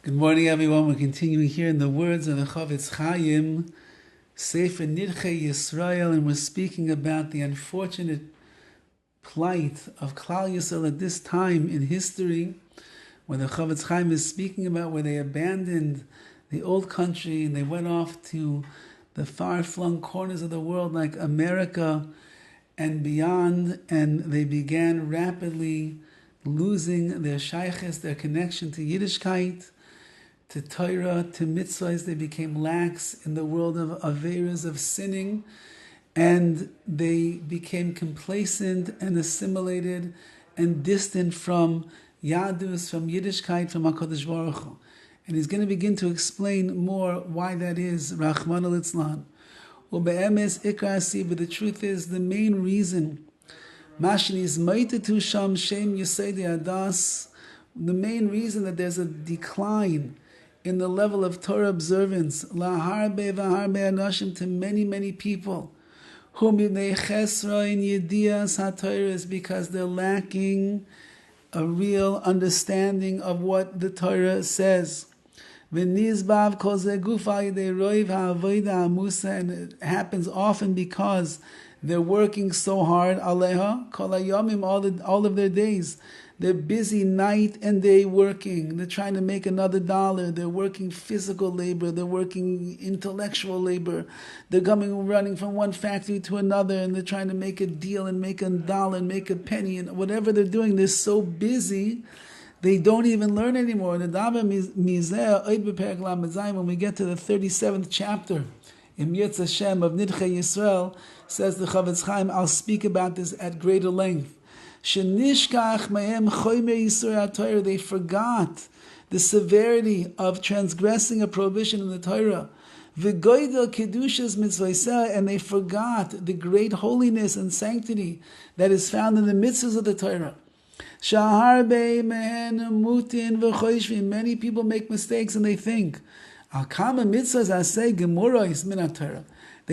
Good morning, everyone. We're continuing here in the words of the Horowitz Chaim, Sefer NIDCHEI YISRAEL, and we're speaking about the unfortunate plight of Klal Yisrael at this time in history, when the Horowitz Chaim is speaking about where they abandoned the old country and they went off to the far-flung corners of the world like America and beyond, and they began rapidly losing their shaykhs, their connection to Yiddishkeit, to Torah, to mitzvahs. They became lax in the world of averas, of sinning, and they became complacent and assimilated and distant from Yadus, from Yiddishkeit, from HaKadosh Baruch Hu. And he's going to begin to explain more why that is, Rachman al-Itzlan. Ube'emes ikar, but the truth is, the main reason, Mashin is maitetu sham shem yisei adas, the main reason that there's a decline in the level of Torah observance, laharbe v'harbe anashim, to many, many people, whom yidnei chesra in yedias haTorah, is because they're lacking a real understanding of what the Torah says. V'nizbav kol zeh gufa yidei roiv ha'avoda ha'musa, and it happens often because they're working so hard, aleha kol hayomim, all of their days. They're busy night and day working. They're trying to make another dollar. They're working physical labor. They're working intellectual labor. They're running from one factory to another, and they're trying to make a deal and make a dollar and make a penny. And whatever they're doing, they're so busy, they don't even learn anymore. When we get to the 37th chapter, in Yetz Hashem of NIDCHEI YISRAEL, says the Horowitz Chaim, I'll speak about this at greater length. They forgot the severity of transgressing a prohibition in the Torah. And they forgot the great holiness and sanctity that is found in the mitzvahs of the Torah. Many people make mistakes and they think, they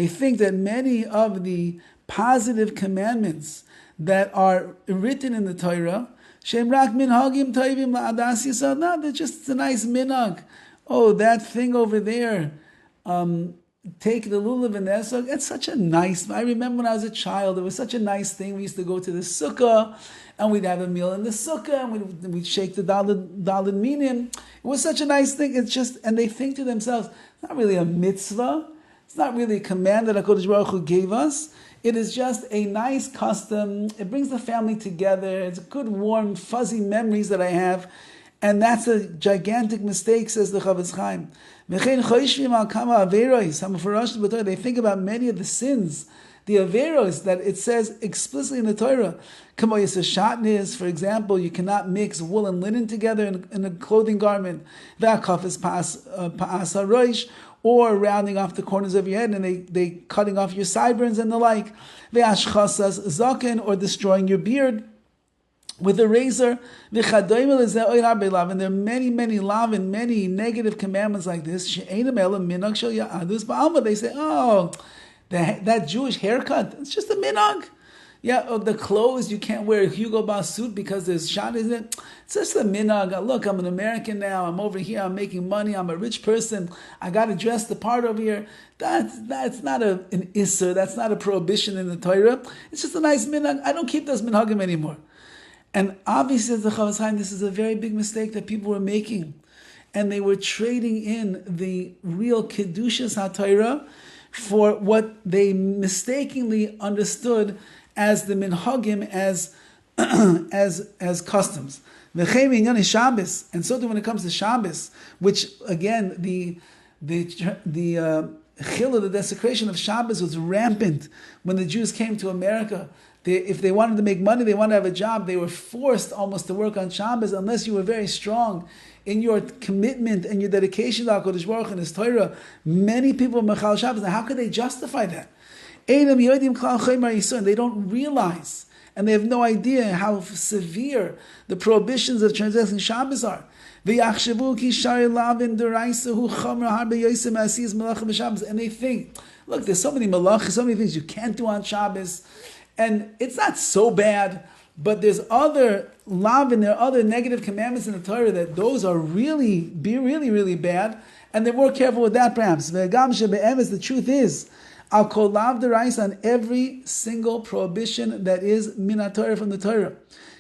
think that many of the positive commandments that are written in the Torah, no, they're just a nice minhag. Oh, that thing over there, take the lulav and the esrog. It's such a nice. I remember when I was a child, it was such a nice thing. We used to go to the sukkah, and we'd have a meal in the sukkah, and we'd shake the daled minim. It was such a nice thing. It's just, and they think to themselves, it's not really a mitzvah. It's not really a command that HaKadosh Baruch Hu gave us. It is just a nice custom. It brings the family together. It's good, warm, fuzzy memories that I have. And that's a gigantic mistake, says the Horowitz Chaim. They think about many of the sins, the averos that it says explicitly in the Torah. For example, you cannot mix wool and linen together in a clothing garment. Or rounding off the corners of your head, and they cutting off your sideburns and the like. Or destroying your beard with a razor. And there are many, many lav and many negative commandments like this. They say, oh, that Jewish haircut, it's just a minhag. Yeah, the clothes, you can't wear a Hugo Boss suit because there's shot, isn't it? It's just a minhag. Look, I'm an American now. I'm over here. I'm making money. I'm a rich person. I got to dress the part over here. That's not an isser. That's not a prohibition in the Torah. It's just a nice minhag. I don't keep those minhagim anymore. And obviously, as the Horowitz Chaim, this is a very big mistake that people were making. And they were trading in the real Kedushas HaTorah for what they mistakenly understood as the minhagim, as customs. And so too when it comes to Shabbos, which again the chil, the desecration of Shabbos, was rampant when the Jews came to America. If they wanted to make money, they wanted to have a job, they were forced almost to work on Shabbos unless you were very strong in your commitment and your dedication to HaKadosh Baruch Hu and His Torah. Many people were mechal Shabbos. Now, how could they justify that? And they don't realize, and they have no idea how severe the prohibitions of transgressing Shabbos are. And they think, look, there's so many malachas, so many things you can't do on Shabbos, and it's not so bad. But there's other lavin, there are other negative commandments in the Torah that those are really bad, and they're more careful with that perhaps. The truth is, I'll call lav derais on every single prohibition that is min Torah from the Torah.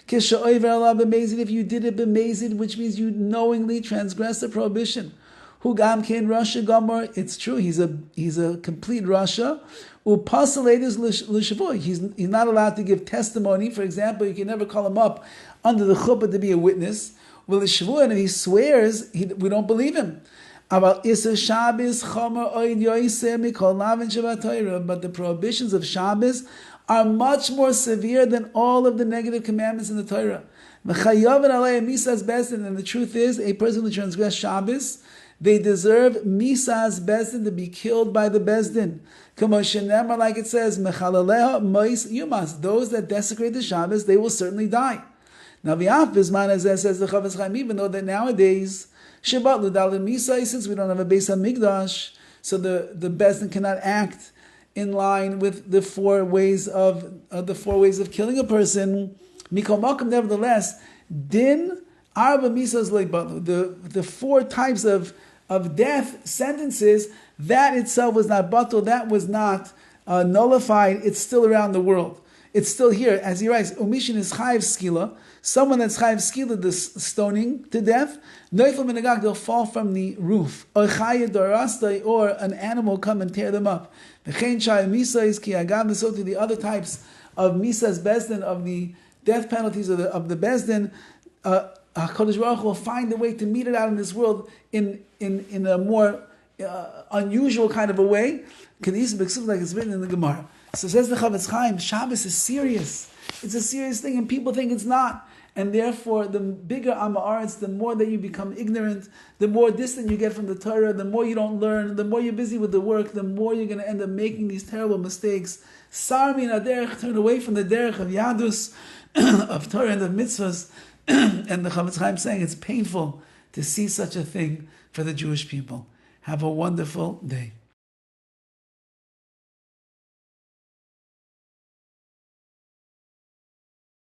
If you did it b'mezid, which means you knowingly transgressed the prohibition. Hu gam kein rasha gamor. It's true. He's a complete rasha. He's not allowed to give testimony. For example, you can never call him up under the chuppah to be a witness. And if he swears, we don't believe him. But the prohibitions of Shabbos are much more severe than all of the negative commandments in the Torah. And the truth is, a person who transgressed Shabbos, they deserve misas bezdin, to be killed by the bezdin. Like it says, those that desecrate the Shabbos, they will certainly die. Now, says the Chavetz Chaim, even though that nowadays, since we don't have a Beis HaMikdash, so the bezdin cannot act in line with the four ways of killing a person. Mikol Makom, nevertheless, din arba misas leibatlu, the four types of death sentences, that itself was not batul, that was not nullified. It's still around the world. It's still here. As he writes, Umishin is chayiv skila, someone that's chayiv skila, the stoning to death, noifel minagag, they'll fall from the roof, or chayiv dorastai, or an animal come and tear them up. V'chein chayiv misas ki agam, so to the other types of misas bezdin, of the death penalties of the bezdin, HaKadosh Baruch Hu will find a way to meet it out in this world in a more unusual kind of a way. Like it's written in the Gemara. So says the Chavetz Chaim, Shabbos is serious. It's a serious thing, and people think it's not. And therefore, the bigger Amaretz, the more that you become ignorant, the more distant you get from the Torah, the more you don't learn, the more you're busy with the work, the more you're going to end up making these terrible mistakes. Sar min haderech, turn away from the derech of Yadus, of Torah and of mitzvahs. And the Chavetz Chaim saying it's painful to see such a thing for the Jewish people. Have a wonderful day.